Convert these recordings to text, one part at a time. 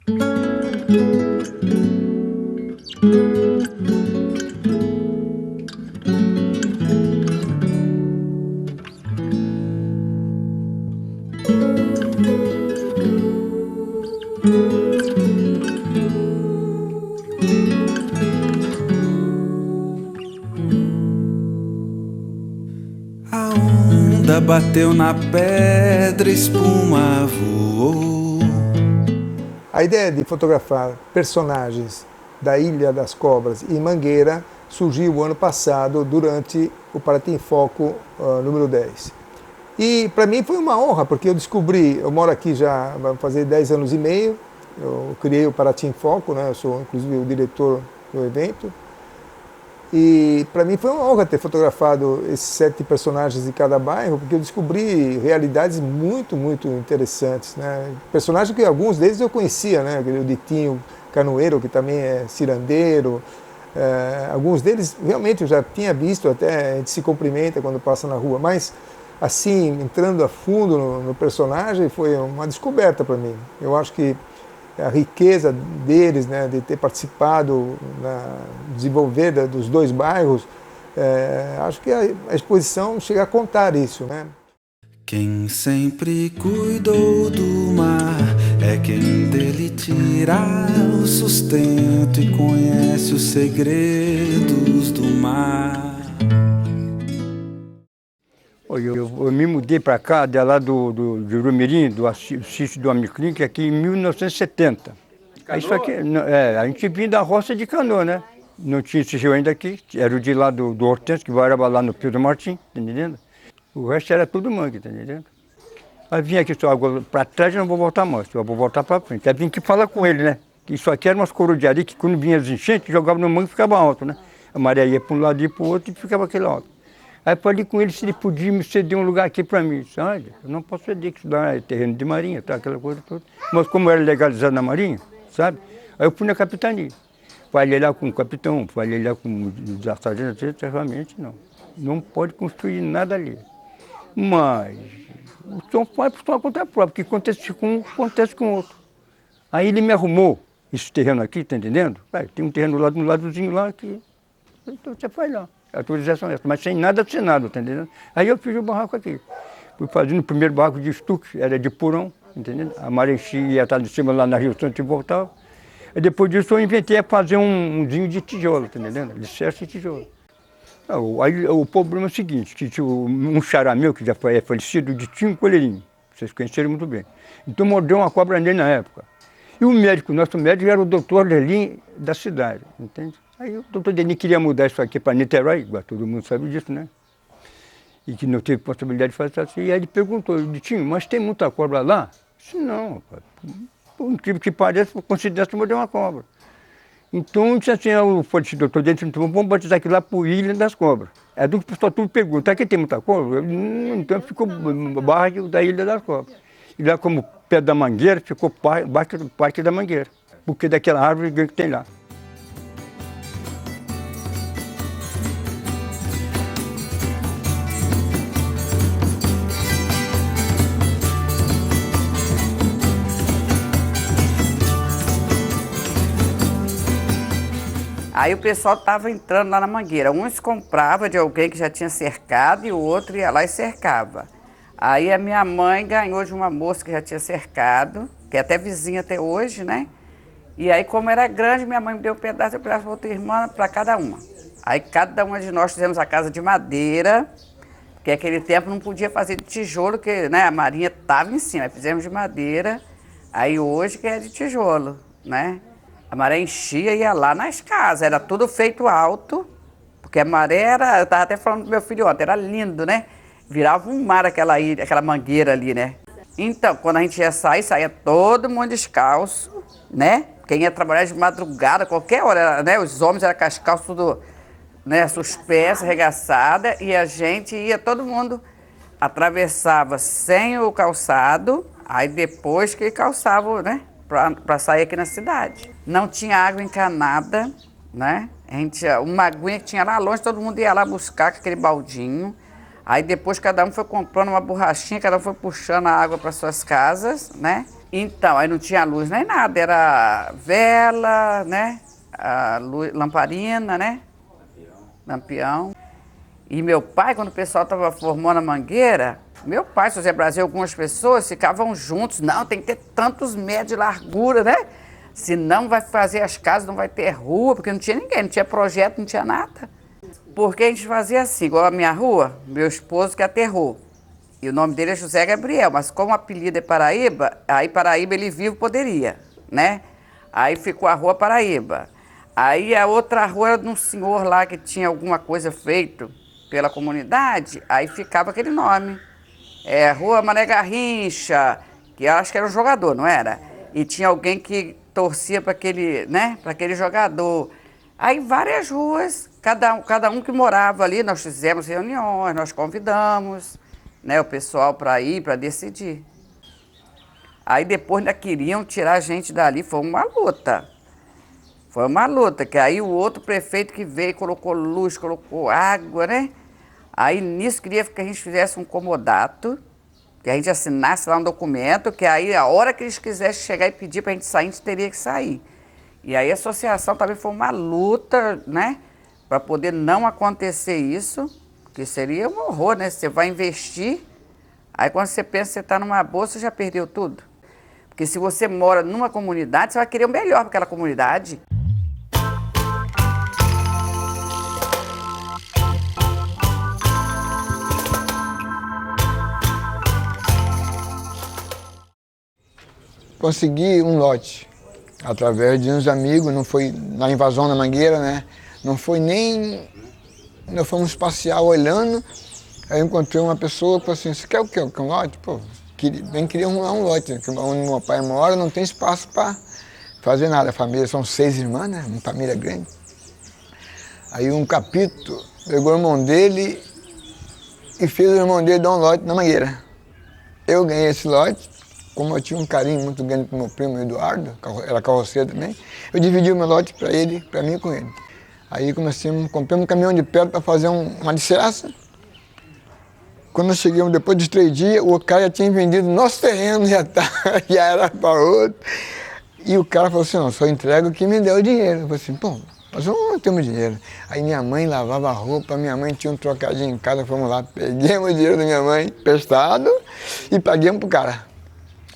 A onda bateu na pedra, espuma voou. A ideia de fotografar personagens da Ilha das Cobras e Mangueira surgiu o ano passado durante o Paraty em Foco número 10. E para mim foi uma honra, porque eu moro aqui já vai fazer 10 anos e meio, eu criei o Paraty em Foco, né? Eu sou inclusive o diretor do evento. E para mim foi uma honra ter fotografado esses 7 personagens de cada bairro, porque eu descobri realidades muito, muito interessantes, né? Personagens que alguns deles eu conhecia, né? O Ditinho Canoeiro, que também é cirandeiro. Alguns deles realmente eu já tinha visto, até a gente se cumprimenta quando passa na rua, mas assim, entrando a fundo no personagem, foi uma descoberta para mim. Eu acho que a riqueza deles, né, de ter participado no desenvolver dos 2 bairros, acho que a exposição chega a contar isso, né? Quem sempre cuidou do mar é quem dele tira o sustento e conhece os segredos do mar. Eu me mudei para cá, de lá do Jurumirim, do sítio do Amicrim, que aqui em 1970. Isso aqui, a gente vinha da roça de canoa, né? Não tinha esse rio ainda aqui, era o de lá do Hortêncio, que varava lá no Pedro Martim, tá entendendo? O resto era tudo mangue, tá entendendo? Aí vinha aqui só agora para trás, eu não vou voltar mais, eu vou voltar para frente. Aí vinha aqui falar com ele, né? Que isso aqui era umas coroas de areia que quando vinha as enchentes, jogava no mangue e ficava alto, né? A maré ia para um lado e para o outro e ficava aquele alto. Aí falei com ele se ele podia me ceder um lugar aqui para mim. Disse, olha, eu não posso ceder, que isso dá terreno de marinha, tá, aquela coisa toda. Mas como era legalizado na marinha, sabe? Aí eu fui na capitania. Falei lá com o capitão, falei lá com os sargentos, realmente não. Não pode construir nada ali. Mas o som faz por sua conta própria, porque acontece com um, acontece com o outro. Aí ele me arrumou esse terreno aqui, tá entendendo? Tem um terreno lá, no ladozinho lá, que então você faz lá. Autorização essa, mas sem nada assinado, tá entendendo? Aí eu fiz o barraco aqui. Fui fazendo o primeiro barraco de estuque, era de porão, entendendo? A maré enchia, ia estar de cima lá na Rio Santo e voltava. E depois disso eu inventei a fazer umzinho de tijolo, tá entendendo? Alicerce e tijolo. Aí o problema é o seguinte, que tinha um xará meu, que já foi falecido, de Tinho Coleirinho, vocês conheceram muito bem. Então mordeu uma cobra nele na época. E o médico, nosso médico era o doutor Lerlin da cidade, entende? Aí o doutor Denis queria mudar isso aqui para Niterói, igual todo mundo sabe disso, né? E que não teve possibilidade de fazer assim. E aí ele perguntou, Ditinho, mas tem muita cobra lá? Eu disse, não, rapaz. Por incrível que pareça, eu considero que mordeu uma cobra. Então, disse assim, o doutor Denis, vamos batizar aquilo lá por Ilha das Cobras. É do que o pessoal tudo pergunta, aqui tem muita cobra? Então ficou bairro da Ilha das Cobras. E lá como pé da mangueira, ficou parte da mangueira, porque daquela árvore que tem lá. Aí o pessoal estava entrando lá na mangueira. Uns compravam de alguém que já tinha cercado e o outro ia lá e cercava. Aí a minha mãe ganhou de uma moça que já tinha cercado, que é até vizinha até hoje, né? E aí, como era grande, minha mãe me deu um pedaço para outra irmã, para cada uma. Aí cada uma de nós fizemos a casa de madeira, porque naquele tempo não podia fazer de tijolo, porque né, a marinha estava em cima. Aí fizemos de madeira, aí hoje que é de tijolo, né? A maré enchia e ia lá nas casas, era tudo feito alto, porque a maré era, eu estava até falando pro meu filho ontem, era lindo, né? Virava um mar aquela ilha, aquela mangueira ali, né? Então, quando a gente ia sair, saía todo mundo descalço, né? Quem ia trabalhar de madrugada, qualquer hora, né? Os homens eram com as calças tudo, né? Suspensas, arregaçadas, e a gente ia, todo mundo atravessava sem o calçado, aí depois que calçava, né? Para sair aqui na cidade. Não tinha água encanada, né? A gente, uma aguinha que tinha lá longe, todo mundo ia lá buscar com aquele baldinho. Aí depois cada um foi comprando uma borrachinha, cada um foi puxando a água para suas casas, né? Então, aí não tinha luz nem nada, era vela, né? A luz, lamparina, né? Lampião. E meu pai, quando o pessoal estava formando a mangueira, meu pai, José Brasil, algumas pessoas ficavam juntos. Não, tem que ter tantos metros de largura, né? Senão vai fazer as casas, não vai ter rua, porque não tinha ninguém, não tinha projeto, não tinha nada. Porque a gente fazia assim, igual a minha rua, meu esposo que aterrou. E o nome dele é José Gabriel, mas como o apelido é Paraíba, aí Paraíba ele vivo poderia, né? Aí ficou a Rua Paraíba. Aí a outra rua era de um senhor lá que tinha alguma coisa feito pela comunidade, aí ficava aquele nome. É, Rua Mané Garrincha, que eu acho que era um jogador, não era? E tinha alguém que torcia para aquele, né, para aquele jogador. Aí várias ruas, cada um que morava ali, nós fizemos reuniões, nós convidamos, né, o pessoal para ir, para decidir. Aí depois ainda queriam tirar a gente dali, foi uma luta. Foi uma luta, que aí o outro prefeito que veio, colocou luz, colocou água, né? Aí nisso queria que a gente fizesse um comodato, que a gente assinasse lá um documento, que aí a hora que eles quisessem chegar e pedir para a gente sair, a gente teria que sair. E aí a associação também foi uma luta, né? Para poder não acontecer isso, que seria um horror, né? Você vai investir, aí quando você pensa que você está numa boa, você já perdeu tudo. Porque se você mora numa comunidade, você vai querer o melhor para aquela comunidade. Consegui um lote através de uns amigos, não foi na invasão da Mangueira, né? Não foi nem... Nós fomos passear olhando, aí eu encontrei uma pessoa que falou assim, você quer o quê? Um lote? Pô, bem queria um lote, porque onde meu pai mora não tem espaço para fazer nada. A família são 6 irmãs, né? Uma família grande. Aí um capito pegou o irmão dele e fez o irmão dele dar um lote na Mangueira. Eu ganhei esse lote, como eu tinha um carinho muito grande com meu primo Eduardo, era carroceiro também, eu dividi o meu lote para ele, para mim e com ele. Aí compramos um caminhão de pedra para fazer uma alicerça. Quando nós chegamos, depois de 3 dias, o cara já tinha vendido nosso terreno, já era para outro. E o cara falou assim, não, só entrega o que me deu o dinheiro. Eu falei assim, pô, nós não temos dinheiro. Aí minha mãe lavava roupa, minha mãe tinha um trocadinho em casa, fomos lá, peguemos o dinheiro da minha mãe, emprestado, e paguemos pro cara.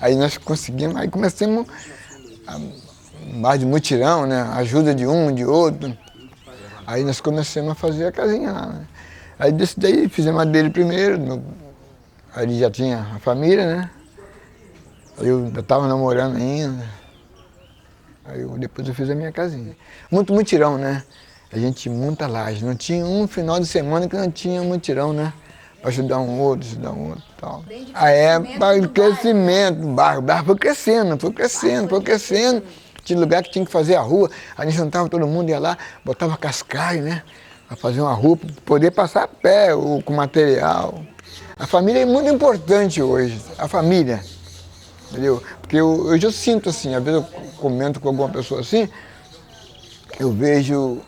Aí nós conseguimos, aí começamos mais de mutirão, né? Ajuda de um, de outro. Aí nós começamos a fazer a casinha lá, né? Aí desse daí fizemos a dele primeiro, aí ele já tinha a família, né? Aí eu estava namorando ainda. Aí depois eu fiz a minha casinha. Muito mutirão, né? A gente monta laje. Não tinha um final de semana que não tinha mutirão, né? Para ajudar um outro e tal. Aí para o crescimento do bairro. O bairro foi crescendo. Tinha lugar que tinha que fazer a rua. A gente juntava todo mundo, ia lá, botava cascalho, né? Para fazer uma rua, para poder passar a pé ou com material. A família é muito importante hoje, a família. Entendeu? Porque hoje eu sinto assim, às vezes eu comento com alguma pessoa assim, eu vejo,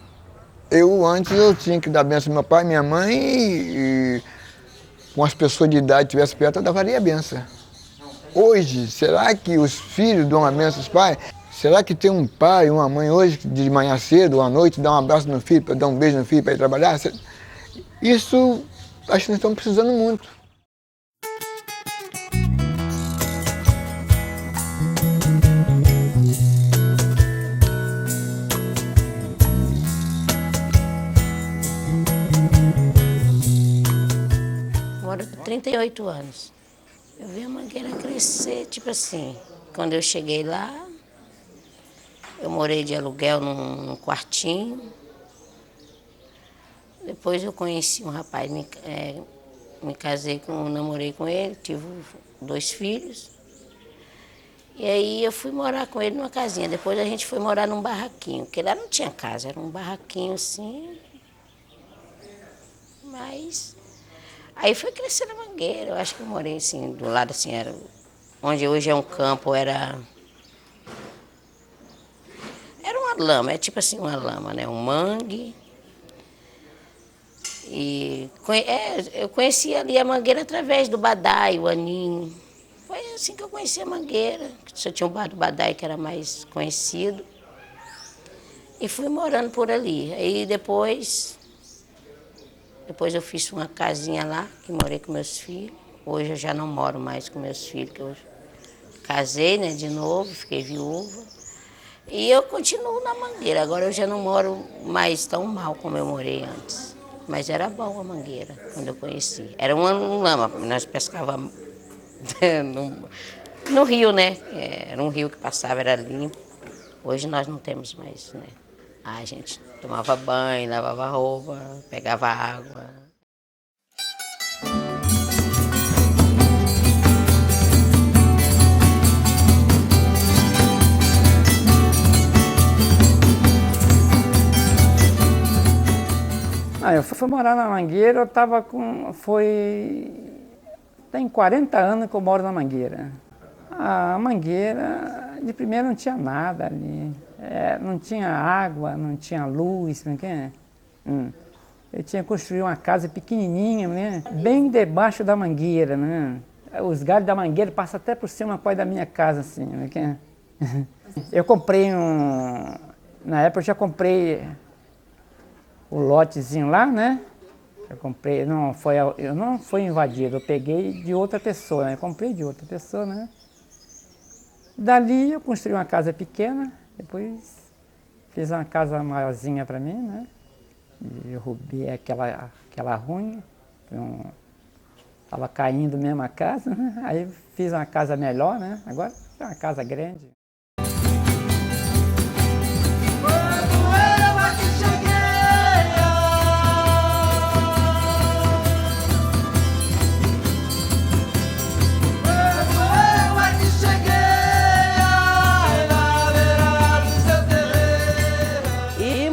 antes eu tinha que dar benção ao meu pai, minha mãe, e com as pessoas de idade que estivessem perto, eu daria benção. Hoje, será que os filhos dão uma benção aos pais? Será que tem um pai, uma mãe hoje, de manhã cedo ou à noite, dá um abraço no filho, dar um beijo no filho para ir trabalhar? Isso, acho que nós estamos precisando muito. Moro com 38 anos. Eu vi a Mangueira crescer, tipo assim, quando eu cheguei lá, eu morei de aluguel num quartinho. Depois eu conheci um rapaz, me casei namorei com ele, tive 2 filhos. E aí eu fui morar com ele numa casinha. Depois a gente foi morar num barraquinho, porque lá não tinha casa, era um barraquinho assim. Mas aí foi crescendo a Mangueira. Eu acho que eu morei assim, do lado assim, era onde hoje é um campo, era uma lama, é tipo assim uma lama, né? Um mangue. E eu conheci ali a Mangueira através do Badai, o Aninho. Foi assim que eu conheci a Mangueira. Só tinha o Bar do Badai, que era mais conhecido. E fui morando por ali. Aí depois eu fiz uma casinha lá, que morei com meus filhos. Hoje eu já não moro mais com meus filhos, que eu casei, né, de novo, fiquei viúva. E eu continuo na Mangueira. Agora eu já não moro mais tão mal como eu morei antes. Mas era bom a Mangueira, quando eu conheci. Era um lama, nós pescávamos no rio, né? Era um rio que passava, era limpo. Hoje nós não temos mais, né? A gente tomava banho, lavava roupa, pegava água. Eu fui morar na Mangueira, tem 40 anos que eu moro na Mangueira. A Mangueira, de primeiro não tinha nada ali. Não tinha água, não tinha luz, não tinha. Eu tinha construído uma casa pequenininha, né? Bem debaixo da Mangueira, né? Os galhos da Mangueira passam até por cima da minha casa, assim. Né? Eu comprei na época eu já comprei o lotezinho lá, né? Eu comprei, eu não fui invadido, eu peguei de outra pessoa, né? Eu comprei de outra pessoa, né? Dali eu construí uma casa pequena, depois fiz uma casa maiorzinha para mim, né? Derrubei aquela ruim, estava caindo mesmo a casa, né? Aí fiz uma casa melhor, né? Agora é uma casa grande.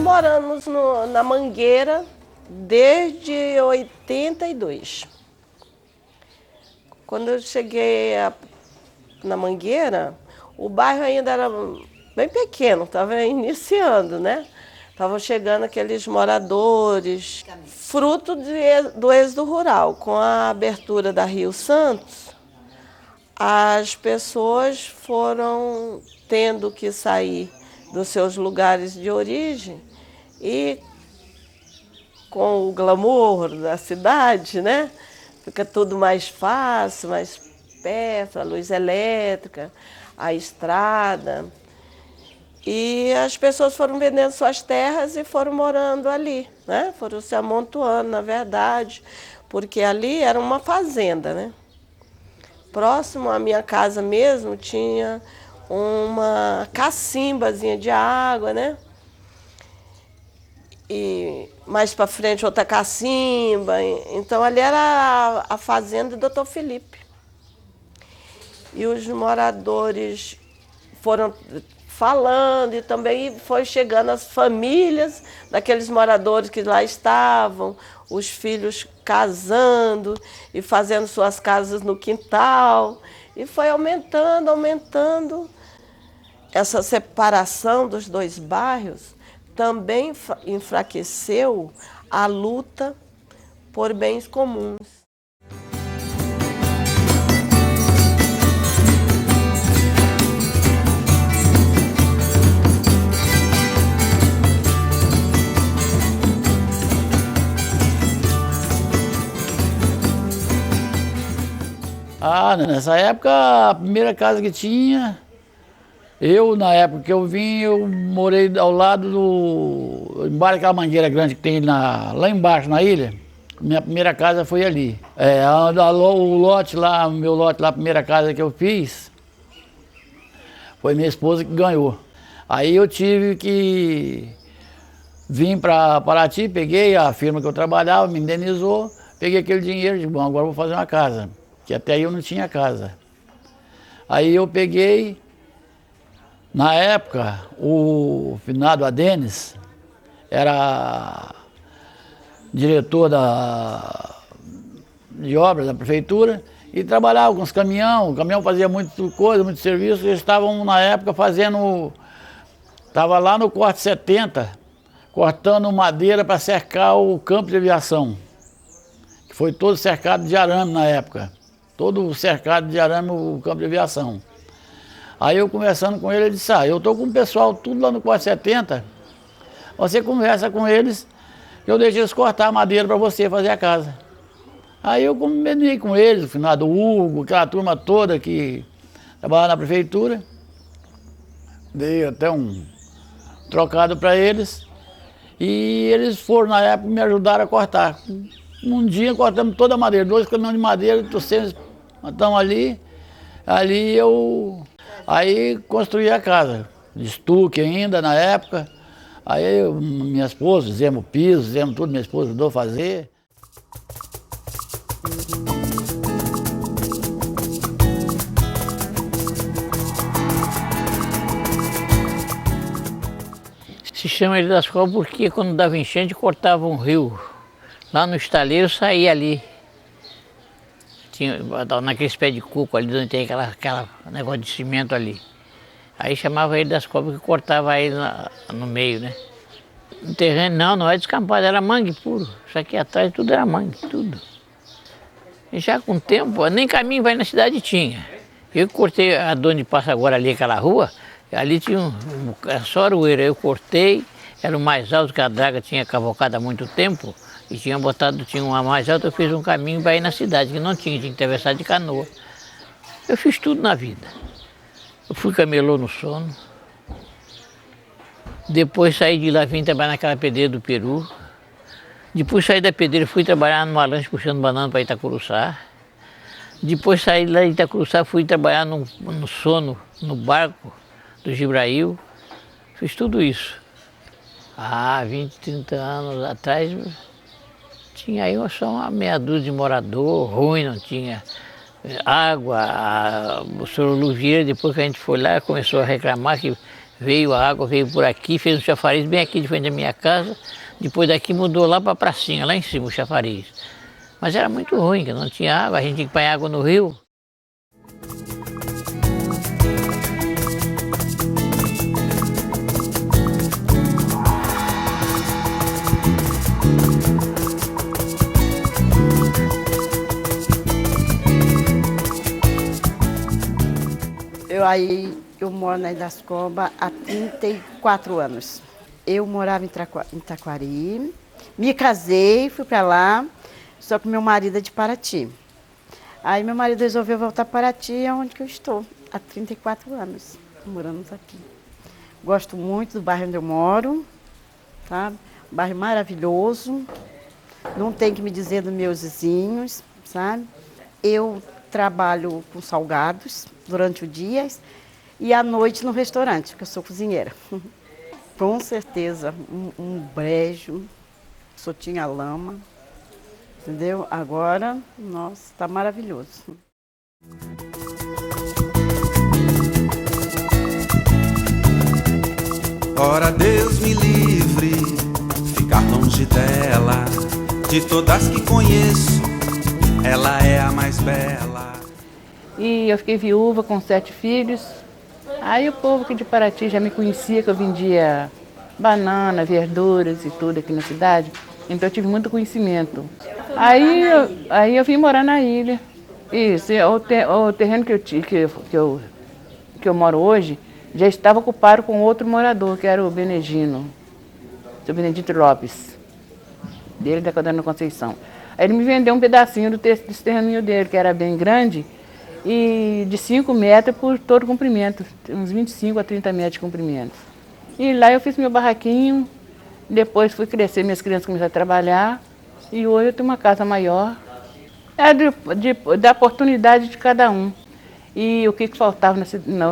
Moramos na Mangueira desde 82. Quando eu cheguei na Mangueira, o bairro ainda era bem pequeno, estava iniciando, né? Estavam chegando aqueles moradores, fruto do êxodo rural. Com a abertura da Rio Santos, as pessoas foram tendo que sair dos seus lugares de origem e com o glamour da cidade, né? Fica tudo mais fácil, mais perto, a luz elétrica, a estrada. E as pessoas foram vendendo suas terras e foram morando ali, né? Foram se amontoando, na verdade, porque ali era uma fazenda, né? Próximo à minha casa mesmo tinha uma cacimbazinha de água, né? E mais para frente outra cacimba. Então ali era a fazenda do Dr. Felipe. E os moradores foram falando e também foi chegando as famílias daqueles moradores que lá estavam, os filhos casando e fazendo suas casas no quintal. E foi aumentando, aumentando. Essa separação dos dois bairros também enfraqueceu a luta por bens comuns. Nessa época, a primeira casa que tinha, na época que eu vim, eu morei ao lado embaixo daquela mangueira grande que tem lá embaixo na ilha. Minha primeira casa foi ali. O lote lá, meu lote lá, a primeira casa que eu fiz, foi minha esposa que ganhou. Aí eu tive que vir para Paraty, peguei a firma que eu trabalhava, me indenizou, peguei aquele dinheiro e disse, bom, agora eu vou fazer uma casa, que até aí eu não tinha casa. Aí eu peguei. Na época, o finado Adenis era diretor de obras da prefeitura e trabalhava com os caminhões. O caminhão fazia muita coisa, muito serviço. Eles estavam, na época, estava lá no corte 70, cortando madeira para cercar o campo de aviação, que foi todo cercado de arame na época. todo cercado de arame o campo de aviação. Aí eu conversando com ele disse, eu tô com o pessoal tudo lá no 470, você conversa com eles, eu deixo eles cortar a madeira para você fazer a casa. Aí eu combinei com eles, o finado Hugo, aquela turma toda que trabalhava na prefeitura, dei até um trocado para eles, e eles foram na época me ajudaram a cortar. Um dia cortamos toda a madeira, 2 caminhões de madeira, estamos ali aí construí a casa, de estuque ainda na época. Aí minha esposa, fizemos piso, fizemos tudo, minha esposa ajudou a fazer. Se chama Ilha das Cobras porque quando dava enchente cortava um rio. Lá no estaleiro saía ali. Tinha, naqueles pés de coco ali, onde tem aquela negócio de cimento ali. Aí chamava Ilha das Cobras que cortava aí no meio, né? No terreno não é descampado, era mangue puro. Isso aqui atrás tudo era mangue, tudo. E já com o tempo, nem caminho vai na cidade tinha. Eu cortei a onde passa agora ali aquela rua, ali tinha só aroeira, eu cortei, era o mais alto que a draga tinha cavocado há muito tempo, e tinha uma mais alta, eu fiz um caminho para ir na cidade, que não tinha que atravessar de canoa. Eu fiz tudo na vida. Eu fui camelô no sono, depois saí de lá, vim trabalhar naquela pedreira do Peru, depois saí da pedreira, fui trabalhar numa lancha puxando banana para Itacuruçá, depois saí lá de Itacuruçá, fui trabalhar no sono, no barco do Gibrail, fiz tudo isso. 20, 30 anos atrás, tinha aí só uma meia dúzia de morador, ruim, não tinha água. O senhor Luvieira, depois que a gente foi lá, começou a reclamar que veio a água, veio por aqui, fez um chafariz bem aqui de frente da minha casa, depois daqui mudou lá para a pracinha, lá em cima o chafariz. Mas era muito ruim, que não tinha água, a gente tinha que apanhar água no rio. Eu moro na Ilha das Cobras há 34 anos. Eu morava em Taquari, me casei, fui para lá, só que meu marido é de Paraty. Aí meu marido resolveu voltar para Paraty, onde que eu estou, há 34 anos, moramos aqui. Gosto muito do bairro onde eu moro, tá? Bairro maravilhoso, não tem que me dizer dos meus vizinhos, sabe? Eu trabalho com salgados durante o dia e à noite no restaurante, porque eu sou cozinheira. Com certeza, um brejo, só tinha lama, entendeu? Agora, nossa, está maravilhoso. Ora, Deus me livre, ficar longe dela, de todas que conheço, ela é a mais bela. E eu fiquei viúva com 7 filhos. Aí o povo aqui de Paraty já me conhecia, que eu vendia banana, verduras e tudo aqui na cidade. Então eu tive muito conhecimento. Aí eu vim morar na ilha. Isso, o terreno que eu moro hoje já estava ocupado com outro morador, que era o Benedino, o Benedito Lopes, dele da Codorna Conceição. Aí ele me vendeu um pedacinho desse terreninho dele, que era bem grande, e de 5 metros por todo comprimento, uns 25 a 30 metros de comprimento. E lá eu fiz meu barraquinho, depois fui crescer, minhas crianças começaram a trabalhar, e hoje eu tenho uma casa maior. Da oportunidade de cada um. E o que faltava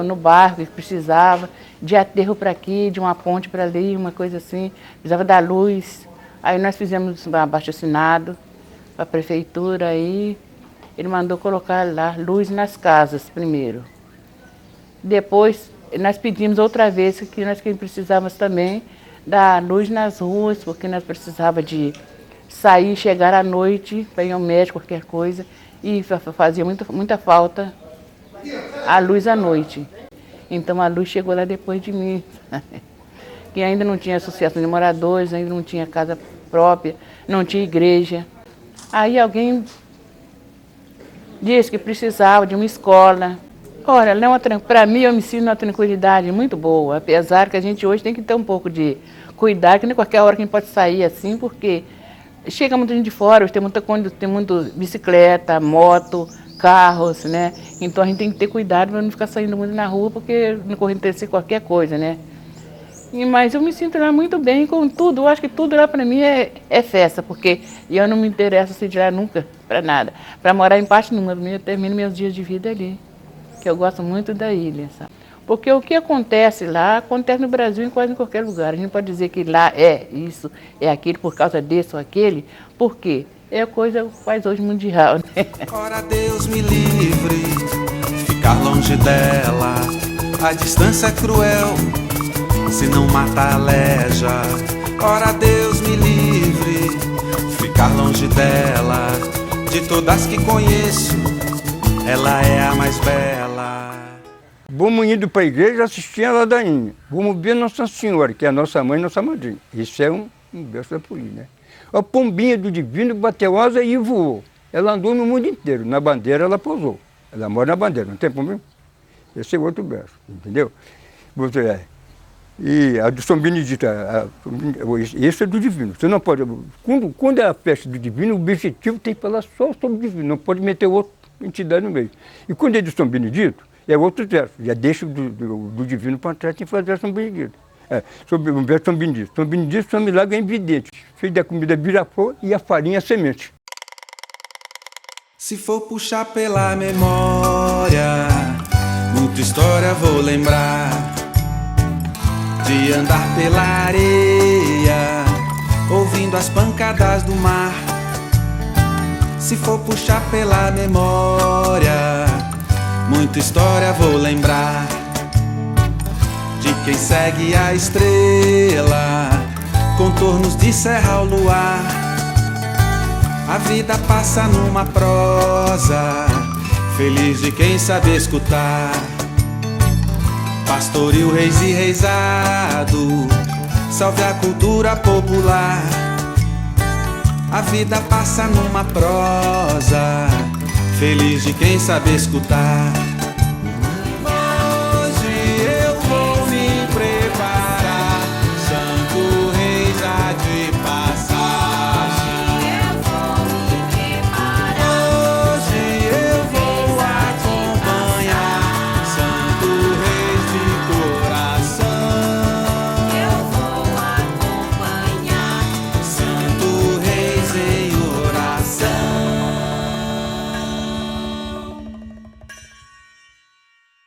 no bairro, o que precisava, de aterro para aqui, de uma ponte para ali, uma coisa assim, precisava da luz. Aí nós fizemos um abaixo-assinado para a prefeitura, aí ele mandou colocar lá luz nas casas primeiro. Depois nós pedimos outra vez que nós precisávamos também da luz nas ruas, porque nós precisávamos de sair, chegar à noite para ir ao médico, qualquer coisa, e fazia muita falta a luz à noite. Então a luz chegou lá depois de mim, que ainda não tinha associação de moradores, ainda não tinha casa própria, não tinha igreja. Aí alguém disse que precisava de uma escola. Olha, para mim eu me sinto uma tranquilidade muito boa, apesar que a gente hoje tem que ter um pouco de cuidado, que nem qualquer hora que a gente pode sair assim, porque chega muita gente de fora, hoje tem muita bicicleta, moto, carros, né? Então a gente tem que ter cuidado para não ficar saindo muito na rua, porque não corre acontecer qualquer coisa, né? Mas eu me sinto lá muito bem com tudo. Eu acho que tudo lá para mim é festa, porque eu não me interesso assim, de lá nunca para nada. Para morar em parte nenhuma, eu termino meus dias de vida ali, que eu gosto muito da ilha, sabe? Porque o que acontece lá, acontece no Brasil em quase qualquer lugar. A gente pode dizer que lá é isso, é aquilo, por causa desse ou aquele, por quê? É a coisa quase hoje mundial, né? Ora Deus me livre, ficar longe dela, a distância é cruel, se não mata aleja. Ora Deus me livre, ficar longe dela, de todas que conheço, ela é a mais bela. Vamos indo para a igreja assistir a ladainha. Vamos ver Nossa Senhora, que é a nossa mãe e nossa madrinha. Isso é um berço da polícia, né? A pombinha do divino bateu asa e voou. Ela andou no mundo inteiro. Na bandeira ela pousou. Ela mora na bandeira, não tem problema? Esse é outro berço, entendeu? E a do São Benedito, esse é do divino. Você não pode... Quando é a festa do divino, o objetivo tem que falar só sobre o divino. Não pode meter outra entidade no meio. E quando é do São Benedito, é outro verso. Já deixa do divino para trás, tem que fazer São Benedito. Sobre o verso São Benedito. São Benedito são milagre evidente. Feito da comida birafô e a farinha semente. Se for puxar pela memória, muita história vou lembrar. De andar pela areia, ouvindo as pancadas do mar. Se for puxar pela memória, muita história vou lembrar. De quem segue a estrela, contornos de serra ao luar. A vida passa numa prosa, feliz de quem sabe escutar. Pastoril, reis e reisado, salve a cultura popular. A vida passa numa prosa, feliz de quem sabe escutar.